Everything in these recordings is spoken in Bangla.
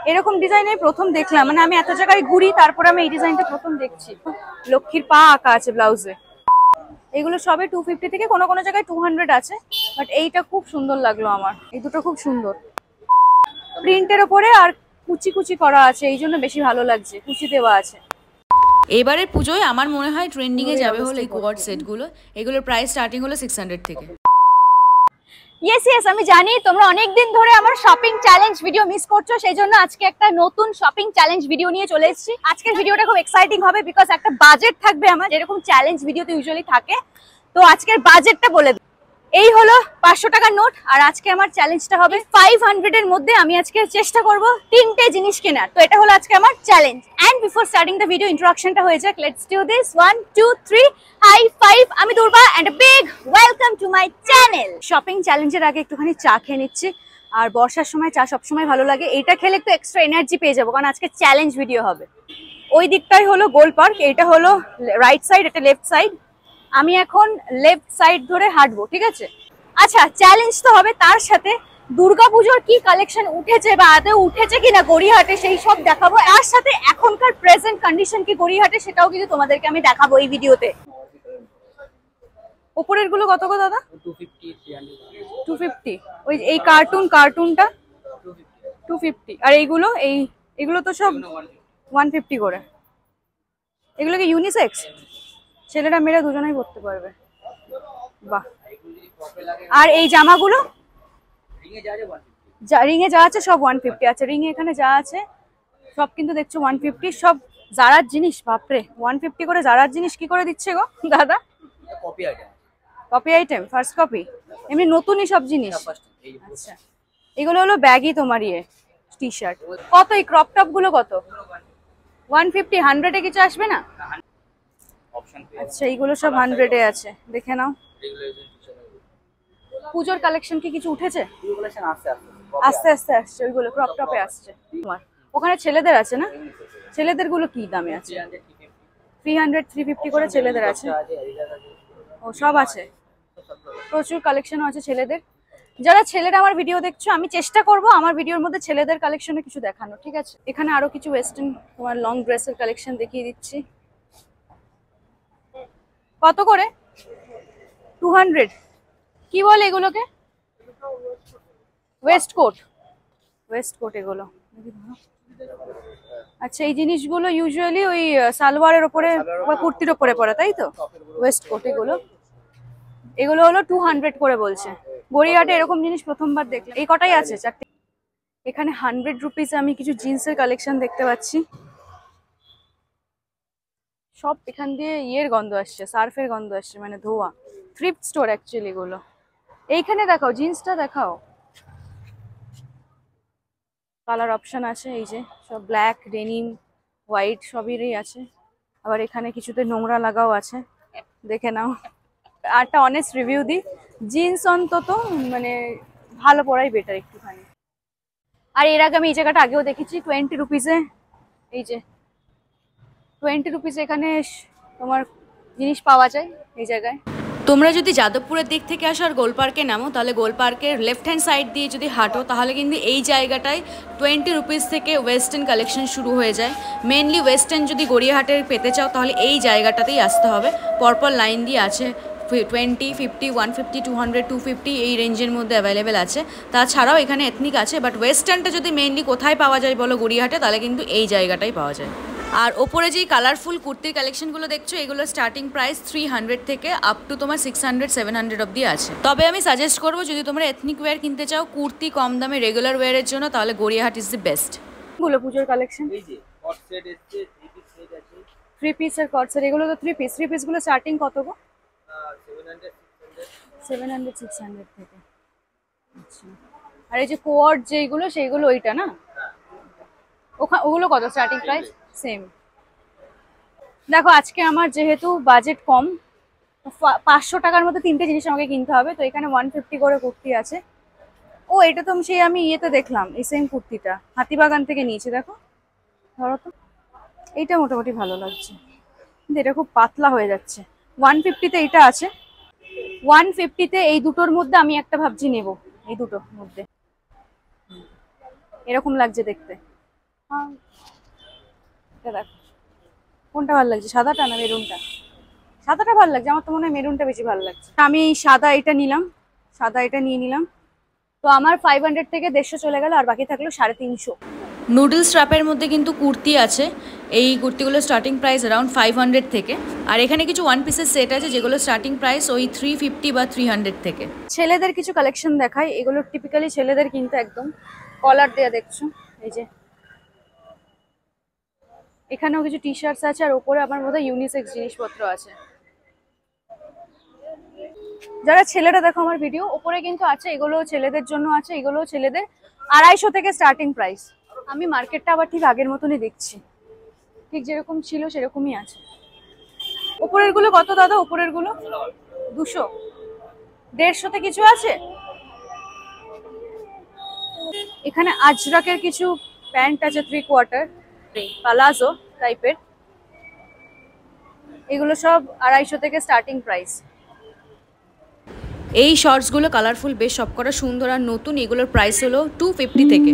এরকম ডিজাইন আমি প্রথম দেখলাম, মানে আমি এত জায়গায় ঘুরি তারপরে আমি এই ডিজাইনটা প্রথম দেখছি। লক্ষ্মীর পা আঁকা আছে ব্লাউজে। এগুলো সবে 250 থেকে, কোনো কোনো জায়গায় 200 আছে, বাট এইটা খুব সুন্দর লাগলো আমার। এই দুটো খুব সুন্দর প্রিন্টের ওপরে, আর কুচি কুচি করা আছে, এই জন্য বেশি ভালো লাগছে, কুচি দেওয়া আছে। এবারের পুজোয় আমার মনে হয় ট্রেন্ডিং এ যাবে হলো এই কোয়ার্ড সেটগুলো। এগুলোর প্রাইস স্টার্টিং হলো 600 থেকে। ইয়েস আমি জানি তোমরা অনেকদিন ধরে আমার শপিং চ্যালেঞ্জ ভিডিও মিস করছো, সেই জন্য আজকে একটা নতুন শপিং চ্যালেঞ্জ ভিডিও নিয়ে চলে এসেছি। আজকের ভিডিওটা খুব এক্সাইটিং হবে, বিকজ একটা বাজেট থাকবে আমার, যেরকম চ্যালেঞ্জ ভিডিওতে ইউজুয়ালি থাকে। তো আজকের বাজেটটা বলে দিই। এই হলো 500 টাকার নোট, আর আজকে আমার চ্যালেঞ্জটা হবে 500 এর মধ্যে আমি আজকে চেষ্টা করব 3টে জিনিস কেনার। তো এটা হলো আজকে আমার challenge. And before starting the video, ইন্ট্রোডাকশনটা হয়ে যাক। Let's do this. 1 2 3 high five. আমি Durba and a big welcome to my channel. Shopping চ্যালেঞ্জের আগে একটুখানি চা খেয়ে নিচ্ছি, আর বর্ষার সময় চা সবসময় ভালো লাগে। এটা খেলে একটু এক্সট্রা এনার্জি পেয়ে যাবো, কারণ আজকে চ্যালেঞ্জ ভিডিও হবে। ওই দিকটাই হলো গোল পার্ক, এটা হলো রাইট সাইড, এটা লেফট সাইড। আমি এখন লেফট সাইড ধরে হাঁটবো, ঠিক আছে? আচ্ছা, চ্যালেঞ্জ তো হবে, তার সাথে দুর্গাপুজোর কি কালেকশন উঠেছে বা আদৌ উঠেছে কিনা গড়িয়াহাটে সেই সব দেখাবো। তার সাথে এখনকার প্রেজেন্ট কন্ডিশন কি গড়িয়াহাটে সেটাও কিন্তু তোমাদেরকে আমি দেখাবো এই ভিডিওতে। উপরের গুলো কত গো দাদা? 250। ওই এই কার্টুনটা 250, আর এইগুলো তো সব 150 করে। এগুলো কি ইউনিসেক্স? ছেলেরা মেয়েরা দুজনেই পরতে পারবে। বাহ। আর এই জামাগুলো রিং এ যা আছে সব 150। আচ্ছা, রিং এ এখানে যা আছে সব কিন্তু দেখছো 150। সব জারার জিনিস, বাপরে 150 করে জারার জিনিস কি করে দিচ্ছে গো দাদা? কপি আইটেম, ফার্স্ট কপি, এমনি নতুনই সব জিনিস। আচ্ছা, এগুলো হলো ব্যাগই তোমার টি শার্ট। কত এই ক্রপ টপ গুলো কত? 150। 100 এ কিছু আসবে না? আচ্ছা, এইগুলো সব 100 এ আছে, দেখে নাও। পুজোর কালেকশন কি কিছু উঠেছে? আস্তে আস্তে আসছে, ওইগুলো ক্রপ টপে আসছে। তোমার ওখানে ছেলেদের আছে না? ছেলেদের গুলো কি দামে আছে? 300 350 করে ছেলেদের আছে। ও সব আছে, প্রচুর কালেকশনও আছে ছেলেদের। যারা ছেলেরা আমার ভিডিও দেখছো, আমি চেষ্টা করব আমার ভিডিওর মধ্যে ছেলেদের কালেকশনে কিছু দেখানো, ঠিক আছে? এখানে আরো কিছু ওয়েস্টার্ন তোমার লং ড্রেসের কালেকশন দেখিয়ে দিচ্ছি। কত করে? 200। কি বলে এগুলোকে? ওয়েস্টকোট এগুলো। আচ্ছা, এই জিনিসগুলো ইউজুয়ালি ওই সালোয়ারের ওপরে বা কুর্তির ওপরে পরে, তাই তো? ওয়েস্টকোট এগুলো হলো 200 করে বলছে। গড়িয়াহাটে এরকম জিনিস প্রথমবার দেখলাম। এই কটাই আছে, 4টে। এখানে 100 রুপিস আমি কিছু জিন্সের কালেকশন দেখতে পাচ্ছি। সব এখান দিয়ে গন্ধ আসছে, সার্ফের গন্ধ আসছে, মানে ধোয়া। থ্রিফট স্টোর অ্যাকচুয়ালি এগুলো। এইখানে দেখাও, জিন্সটা দেখাও। কালার অপশন আছে, এই যে সব ব্ল্যাক, ডেনিম, হোয়াইট সবেরই আছে। আবার এখানে কিছুতে নোংরা লাগাও আছে, দেখে নাও। আরটা অনেস্ট রিভিউ দিই, জিন্স অন্তত মানে ভালো পড়াই বেটার একটুখানি। আর এর আগে আমি এই জায়গাটা আগেও দেখেছি 20 রুপিসে। এই যে 20 রুপিসে এখানে তোমার জিনিস পাওয়া যায় এই জায়গায়। তোমরা যদি যাদবপুরের দিক থেকে আসো আর গোল পার্কে নামো, তাহলে গোল পার্কের লেফট হ্যান্ড সাইড দিয়ে যদি হাঁটো, তাহলে কিন্তু এই জায়গাটায় 20 রুপিস থেকে ওয়েস্টার্ন কালেকশন শুরু হয়ে যায়। মেনলি ওয়েস্টার্ন যদি গড়িয়াহাটের পেতে চাও, তাহলে এই জায়গাটাতেই আসতে হবে। পরপর লাইন দিয়ে আছে, 20, 50, 150, 200, 250 এই রেঞ্জের মধ্যে অ্যাভেলেবেল আছে। তাছাড়াও এখানে এথনিক আছে, বাট ওয়েস্টার্নটা যদি মেনলি কোথায় পাওয়া যায় বলো গড়িয়াহাটে, তাহলে কিন্তু এই জায়গাটাই পাওয়া যায়। আর ওপরে যেই কালারফুল কুর্তির কালেকশনগুলো দেখছো, এগুলো স্টার্টিং প্রাইস 300 থেকে আপ টু তোমার 600 700 অব্দি আছে। তবে আমি সাজেস্ট করবো, যদি তোমরা এথনিক ওয়্যার কিনতে চাও কুর্তি কম দামে রেগুলার ওয়্যারের জন্য, তাহলে গড়িয়াহাট ইজ দি বেস্ট। গুলো পুজোর কালেকশন, থ্রি পিসের কট সেট, এগুলো তো থ্রি পিস গুলো স্টার্টিং কত গো? 700 600 থেকে। আচ্ছা, আর এই যে কোয়ার্ড যেগুলো সেইগুলো ওইটা না? ওগুলো কত স্টার্টিং প্রাইস? সেম। দেখো, আজকে আমার যেহেতু বাজেট কম, 500 টাকার মধ্যে 3টে জিনিস আমাকে কিনতে হবে। তো এখানে 150 করে কুর্তি আছে। ও, এটা তো আমি ইয়েতে দেখলাম, এই সেম কুর্তিটা হাতিবাগান থেকে নিয়েছি। দেখো, ধরো তো, এইটা মোটামুটি ভালো লাগছে, কিন্তু এটা খুব পাতলা হয়ে যাচ্ছে। 150-তে এইটা আছে। 150-তে এই দুটোর মধ্যে আমি একটা ভাবছি নেব, এই দুটোর মধ্যে। এরকম লাগছে দেখতে। এটা দেখো, কোনটা ভালো লাগছে, সাদাটা না মেরুনটা? সাদাটা ভালো লাগছে, আমার তো মনে হয় মেরুনটা বেশি ভালো লাগছে। আমি এই সাদা এটা নিলাম, সাদা এটা নিয়ে নিলাম। তো আমার 500 থেকে 150 চলে গেল, আর বাকি থাকলো 350। নুডলস স্ট্র্যাপের মধ্যে কিন্তু কুর্তি আছে। এই কুর্তিগুলোর স্টার্টিং প্রাইস অ্যারাউন্ড 500 থেকে। আর এখানে কিছু ওয়ান পিসের সেট আছে যেগুলো স্টার্টিং প্রাইস ওই 350 বা 300 থেকে। ছেলেদের কিছু কালেকশন দেখায়, এগুলো টিপিক্যালি ছেলেদের কিন্তু একদম কলার দেয়া, দেখছো এই যে এখানেও কিছু টি শার্টস আছে, আর ওপরে আমার বোধহয় ইউনিসেক্স জিনিসপত্র আছে। যারা ছেলেরা দেখো আমার ভিডিও, ওপরে কিন্তু আছে, এগুলো ছেলেদের জন্য আছে, এগুলো ছেলেদের 250 থেকে স্টার্টিং প্রাইস। আমি মার্কেটটা আবার ঠিক আগের মতনই দেখছি, ঠিক যেরকম ছিল সেরকমই আছে। উপরের গুলো কত দাদা? উপরের গুলো 200, 150 তে কিছু আছে। এখানে আজরাকের কিছু প্যান্ট আছে, 3/4 পালাজো টাইপের, এগুলো সব 250 থেকে স্টার্টিং প্রাইস। এই শর্টসগুলো কালারফুল, বেশ সবকটা সুন্দর আর নতুন। এগুলোর প্রাইস হলো 250 থেকে।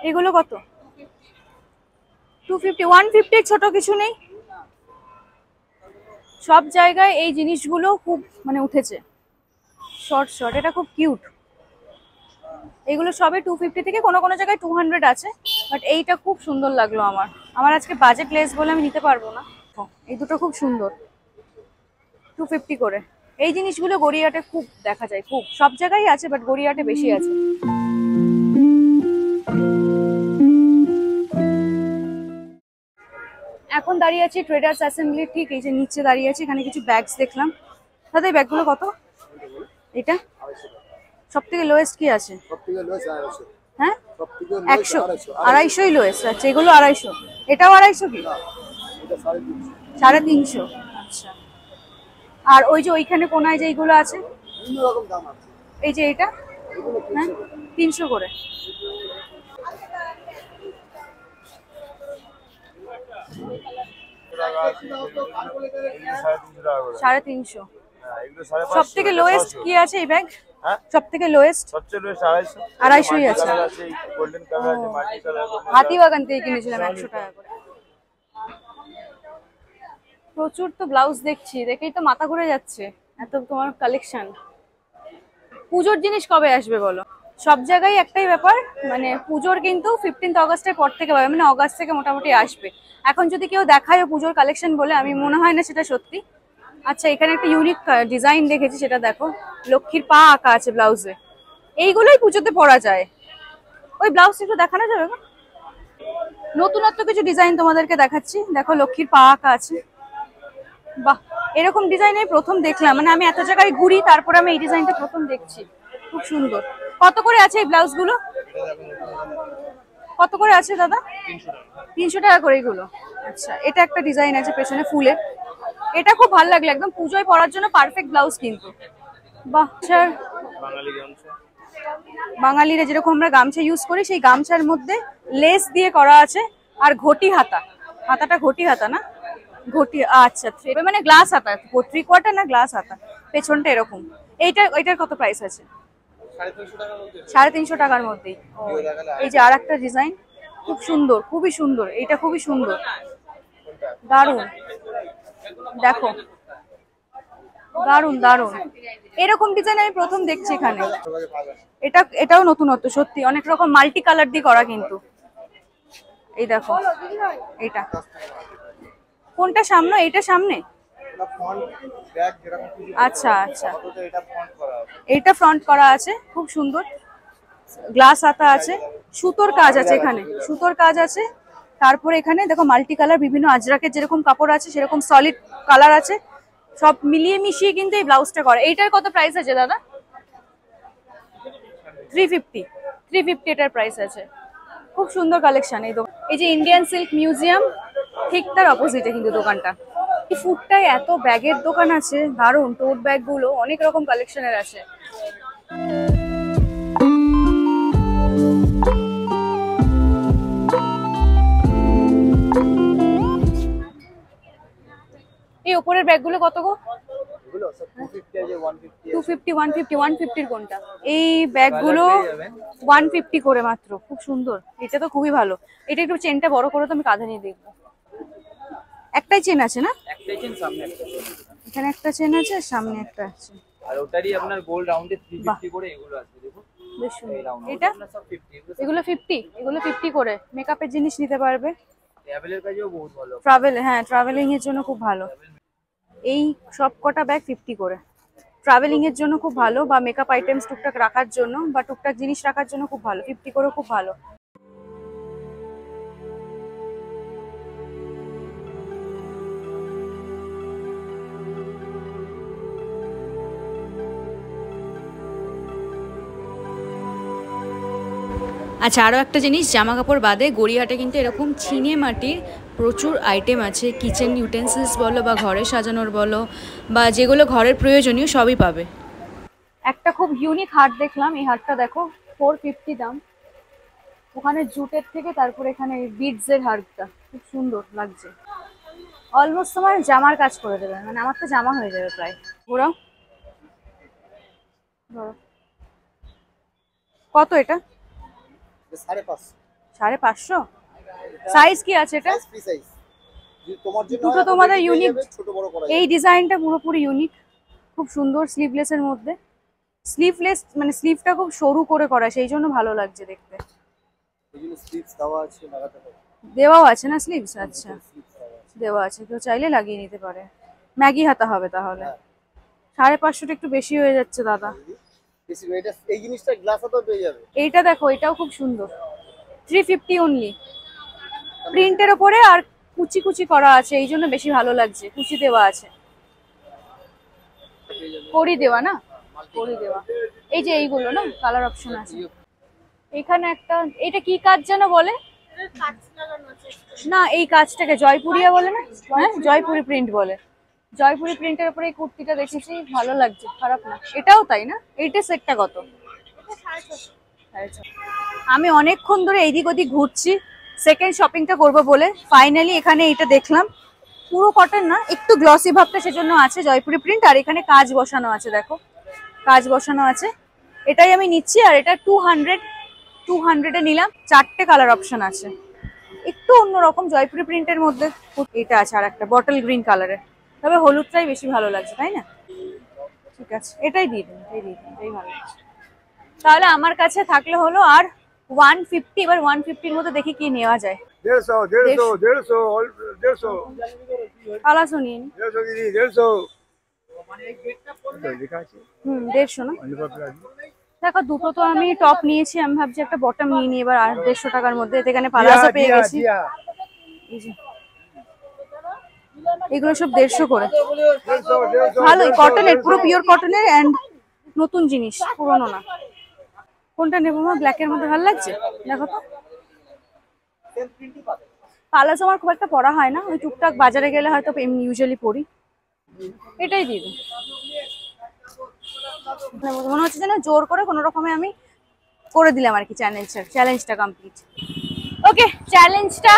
এগুলো কত? 250, 150 ছোট কিছু নেই? সব জায়গায় এই জিনিসগুলো খুব মানে উঠেছে, শর্ট শর্ট, এটা খুব কিউট। এগুলো সবে 250 থেকে, কোনো কোনো জায়গায় 200 আছে, বাট এইটা খুব সুন্দর লাগলো আমার। আমার আজকে বাজেট লেস বলে আমি নিতে পারবো না। এই দুটো খুব সুন্দর, 250 করে। এই জিনিসগুলো গড়িয়াহাটে খুব দেখা যায়, খুব সব জায়গায় আছে, বাট গড়িয়াহাটে বেশি আছে। এখন দাঁড়িয়ে আছি ট্রেডার্স অ্যাসেম্বলি, ঠিক এই যে নিচে দাঁড়িয়ে আছি। এখানে কিছু ব্যাগস দেখলাম। দাদা এই ব্যাগগুলো কত? এটা সব থেকে লোয়েস্ট কি আছে? হ্যাঁ 100, 250ই লোয়েস্ট। আচ্ছা এগুলো 250, এটাও 250 কি? 350। আচ্ছা, আর ওই যে ওইখানে কোনায় যেইগুলো আছে, এই যে এটা, হ্যাঁ 300 করে। সাড়ে 350। সব থেকে লোয়েস্ট কি আছে এই ব্যাগ? সব থেকে লোয়েস্ট 250ই আছে। হাতিবাগান থেকে কিনেছিলাম 100 টাকা করে। প্রচুর তো ব্লাউজ দেখছি, দেখেই তো মাথা ঘুরে যাচ্ছে, এত তোমার কালেকশন। পুজোর জিনিস কবে আসবে বলো? সব জায়গায় একটাই ব্যাপার, মানে পুজোর কিন্তু 15 অগস্টের পর থেকে পাবে, মানে অগস্ট থেকে মোটামুটি আসবে। এখন যদি কেউ দেখায় পুজোর কালেকশন বলে, আমি মনে হয় না সেটা সত্যি। আচ্ছা এখানে একটা ইউনিক ডিজাইন দেখেছি, সেটা দেখো, লক্ষ্মীর পা আঁকা আছে ব্লাউজে। এইগুলোই পুজোতে পরা যায়। ওই ব্লাউজটা একটু দেখানো যাবে? নতুনত্ব কিছু ডিজাইন তোমাদেরকে দেখাচ্ছি, দেখো লক্ষ্মীর পা আঁকা আছে। বাহ, এরকম ডিজাইন আমি প্রথম দেখলাম, মানে আমি এত জায়গায় ঘুরি, তারপরে আমি এই ডিজাইনটা প্রথম দেখছি। খুব সুন্দর। কত করে আছে এই ব্লাউজগুলো? কত করে আছে দাদা? 300 টাকা করে এগুলো। আচ্ছা এটা একটা ডিজাইন আছে পেছনে ফুলের, এটা খুব ভালো লাগলো, একদম পুজোয় পরার জন্য পারফেক্ট ব্লাউজ কিন্তু। বাহ, স্যার বাঙালিরা যেরকম আমরা গামছা ইউজ করি, সেই গামছার মধ্যে লেস দিয়ে করা আছে, আর ঘটি হাতা, হাতাটা ঘটি হাতা না? ঘটি, আচ্ছা মানে গ্লাস হাতা, 3/4 না গ্লাস হাতা, পেছনটা এরকম। এইটার কত প্রাইস আছে? 350 টাকার মধ্যেই। এই যে আর একটা ডিজাইন, খুব সুন্দর, খুবই সুন্দর, এইটা খুবই সুন্দর, দারুন, দেখো দারুন দারুন। এরকম ডিজাইন আমি প্রথম দেখছি এখানে। এটাও নতুনত্ব সত্যি, অনেক রকম মাল্টি কালার দিয়ে করা কিন্তু। এই দেখো, এইটা কোনটা সামনে? এইটা সামনে, আচ্ছা আচ্ছা, এইটা ফ্রন্ট করা আছে, খুব সুন্দর। গ্লাস হাতা আছে, সুতোর কাজ আছে, এখানে সুতোর কাজ আছে। তারপরে এখানে দেখো মাল্টি কালার, বিভিন্ন আজরাকের যেরকম কাপড় আছে সেরকম সলিড কালার আছে, সব মিলিয়ে মিশিয়ে কিন্তু এই ব্লাউজটা করে। এইটার কত প্রাইস আছে দাদা? 350 এটার প্রাইস আছে। খুব সুন্দর কালেকশন এই দোকান। এই যে ইন্ডিয়ান সিল্ক মিউজিয়াম, ঠিক তার অপোজিটে কিন্তু দোকানটা। এই ফুডটায় এত ব্যাগের দোকান আছে, দারুন, টোট ব্যাগ গুলো অনেক রকম কালেকশনের আছে। এই উপরের ব্যাগগুলো কত গো? 250 150 150 এর কোনটা? এই ব্যাগগুলো 150 করে মাত্র, খুব সুন্দর। এটা তো খুবই ভালো। এটা একটু চেনটা বড় করে তো আমি কাঁধে নিয়ে দেখবো। একটাই চেন আছে না? একটাই চেন, সামনে একটা চেন। এখানে একটা চেন আছে, সামনে একটা আছে। আর ওটারই আপনার গোল্ড রাউন্ডে 350 করে এগুলো আছে, দেখুন বেশ সুন্দর। রাউন্ড এটা সব 50 এগুলো 50, এগুলো 50 করে। মেকআপের জিনিস নিতে পারবে, ট্রাভেলের কাজেও বহুত ভালো। ট্রাভেল, হ্যাঁ ট্রাভেলিং এর জন্য খুব ভালো। এই সব কটা ব্যাগ 50 করে। ট্রাভেলিং এর জন্য খুব ভালো, বা মেকআপ আইটেমস টুকটাক রাখার জন্য, বা টুকটাক জিনিস রাখার জন্য খুব ভালো। 50 করে খুব ভালো। আচ্ছা, আরও একটা জিনিস, জামা কাপড় বাদে গড়িয়াহাটে কিন্তু এরকম চিনে মাটির প্রচুর আইটেম আছে। কিচেন ইউটেন্সিলস বলো বা ঘরে সাজানোর বলো, বা যেগুলো ঘরের প্রয়োজনীয় সবই পাবে। একটা খুব ইউনিক হাট দেখলাম, এই হাটটা দেখো 450 দাম। ওখানে জুটের থেকে তারপর এখানে বিডস এর হারটা খুব সুন্দর লাগছে। অলমোস্ট তোমার জামার কাজ করে দেবে, মানে আমার তো জামা হয়ে যাবে প্রায়। ঘোরাও, কত এটা? 550। সাইজ কি আছে এটা? দুটো তোমাদের ইউনিক। এই ডিজাইনটা পুরোপুরি ইউনিক, খুব সুন্দর। স্লিভলেস এর মধ্যে, স্লিভলেস মানে স্লিভটা খুব সরু করে করা, সেই জন্য ভালো লাগছে দেখতে। দেওয়াও আছে না স্লিভস? আচ্ছা, দেওয়া আছে, কেউ চাইলে লাগিয়ে নিতে পারে। ম্যাগি হাতা হবে তাহলে। 550টা একটু বেশি হয়ে যাচ্ছে দাদা। এই জিনিসটা গ্লাস হাতাও পেয়ে যাবে। এইটা দেখো, এটাও খুব সুন্দর। 350 অনলি। প্রিন্টের ওপরে আর কুচি কুচি করা আছে, এই জন্য বেশি ভালো লাগছে। কুচি দেওয়া আছে, কড়ি দেওয়া না, কড়ি দেওয়া। এই যে এইগুলো না, কালার অপশন আছে। এখানে একটা, এটা কি কাজ যেন বলে না, এই কাজটাকে জয়পুরিয়া বলে না? হ্যাঁ, জয়পুরি প্রিন্ট বলে। জয়পুরি প্রিন্টের উপরে এই কুর্তিটা দেখেছি, ভালো লাগছে, খারাপ না। এটাও তাই না? এইটা সেটটা কত? 650। আমি অনেকক্ষণ ধরে এইদিক ওদিক ঘুরছি সেকেন্ড শপিংটা করবো বলে। ফাইনালি এখানে এটা দেখলাম, পুরো কটন না, একটু গ্লসি ভাবটা সেজন্য আছে, জয়পুরি প্রিন্ট। আর এখানে কাজ বসানো আছে, দেখো কাজ বসানো আছে। এটাই আমি নিচ্ছি। আর এটা 200 নিলাম। 4টে কালার অপশন আছে, একটু অন্যরকম জয়পুরি প্রিন্টের মধ্যে। এটা আছে আর একটা বটল গ্রিন কালারের, তবে হলুদটাই বেশি ভালো লাগছে, তাই না? ঠিক আছে, এটাই দিয়ে দিন, এটাই ভালো লাগছে। তাহলে আমার কাছে থাকলে হলো আর 150। এবার 150-র মধ্যে দেখি কি নেওয়া যায়। 150 কালাসও নিয়ে নি। 150 দিদি 150। 150 না? দেখো, দুটো তো আমি টপ নিয়েছি, আমি ভাবছি একটা বটম নিয়ে নিই এবার। আর 150 টাকার মধ্যে এখানে পালাসও পেয়ে গেছি। এই যে এগুলো সব 150 করে। ভালোই কটনের, পুরো পিওর কটনের, এন্ড নতুন জিনিস, পুরনো না। কোনটা নেবো মা? ব্ল্যাকের মধ্যে ভালো লাগছে, দেখো তো। পালাস আমার খুব একটা পরা হয় না, ওই টুকটাক বাজারে গেলে হয়তো এমনি ইউজুয়ালি পরি। এটাই দিয়ে দিন। মনে হচ্ছে যেন জোর করে কোনো রকমে আমি করে দিলাম আর কি চ্যালেঞ্জটা কমপ্লিট। ওকে, চ্যালেঞ্জটা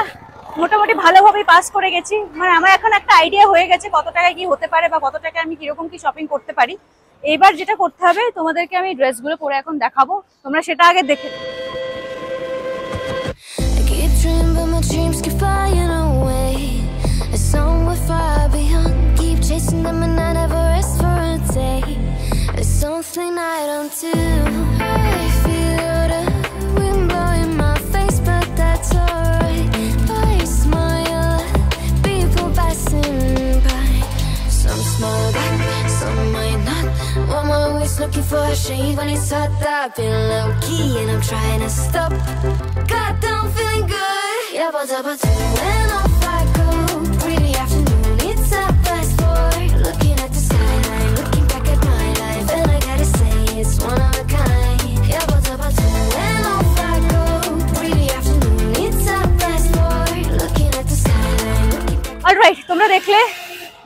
মোটামুটি ভালোভাবেই পাস করে গেছি। মানে আমার এখন একটা আইডিয়া হয়ে গেছে কত টাকায় কি হতে পারে, বা কত টাকায় আমি কিরকম কি শপিং করতে পারি। এবার যেটা করতে হবে, তোমাদেরকে আমি ড্রেসগুলো পরে এখন দেখাবো, তোমরা সেটা আগে দেখে। Looking for a shade when it's hot, I've been low key and I'm trying to stop. God, I'm feeling good. Yeah, but when off I go. Pretty afternoon, it's 4:30. Looking at the skyline, looking back at my life, and I gotta say it's one of a kind. Yeah, but when off I go. Pretty afternoon, it's 4:30. Looking at the skyline, looking back. Alright, তোমরা দেখলে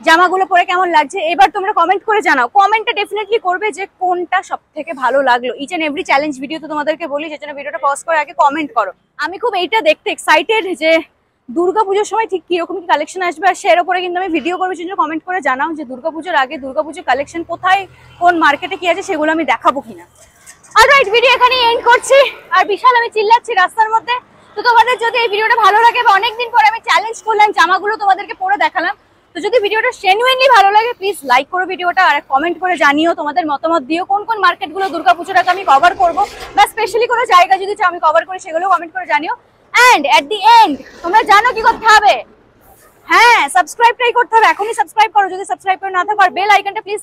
জামাগুলো পরে কেমন লাগছে। এবার তোমরা কমেন্ট করে জানাও। কমেন্টটা ডেফিনেটলি করবে যে কোনটা সব থেকে ভালো লাগলো। Each and every challenge video তো তোমাদেরকে বলি, সেজন্য ভিডিওটা পজ করে আগে কমেন্ট করো। আমি খুব এইটা দেখতে এক্সাইটেড যে দুর্গাপুজোর সময় ঠিক কিরকম কি কালেকশন আসবে আর সের উপরে কিন্তু আমি ভিডিও করবো, জন্য কমেন্ট করে জানাও যে দুর্গাপুজোর আগে দুর্গাপুজোর কালেকশন কোথায় কোন মার্কেটে কি আছে সেগুলো আমি দেখাবো কিনা। অলরাইট, ভিডিও এখানেই এন্ড করছি। আর বিশাল আমি চিল্লাচ্ছি রাস্তার মধ্যে। তো তোমাদের যদি এই ভিডিওটা ভালো লাগে বা অনেকদিন পরে আমি চ্যালেঞ্জ করলাম, জামাগুলো তোমাদেরকে পরে দেখালাম, তো যদি ভিডিওটা জেনুইনলি ভালো লাগে প্লিজ লাইক করো ভিডিওটা আর কমেন্ট করে জানিও তোমাদের মতামত দিও কোন কোন মার্কেটগুলো দুর্গাপুজোর আগে আমি কভার করবো বা স্পেশালি কোনো জায়গা যদি চাও আমি কভার করি সেগুলো কমেন্ট করে জানিও। এন্ড এট দি এন্ড তোমরা জানো কি করতে হবে? হ্যাঁ, সাবস্ক্রাইবটাই করতে হবে। এখনই সাবস্ক্রাইব করো যদি সাবস্ক্রাইব করে না থাকো, আর বেল আইকনটা প্লিজ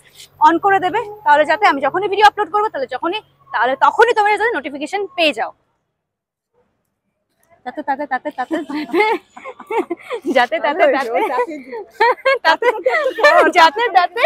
অন করে দেবে, তাহলে যাতে আমি যখনই ভিডিও আপলোড করবো তখনই তোমরা যাতে নোটিফিকেশন পেয়ে যাও। যাতে যাতে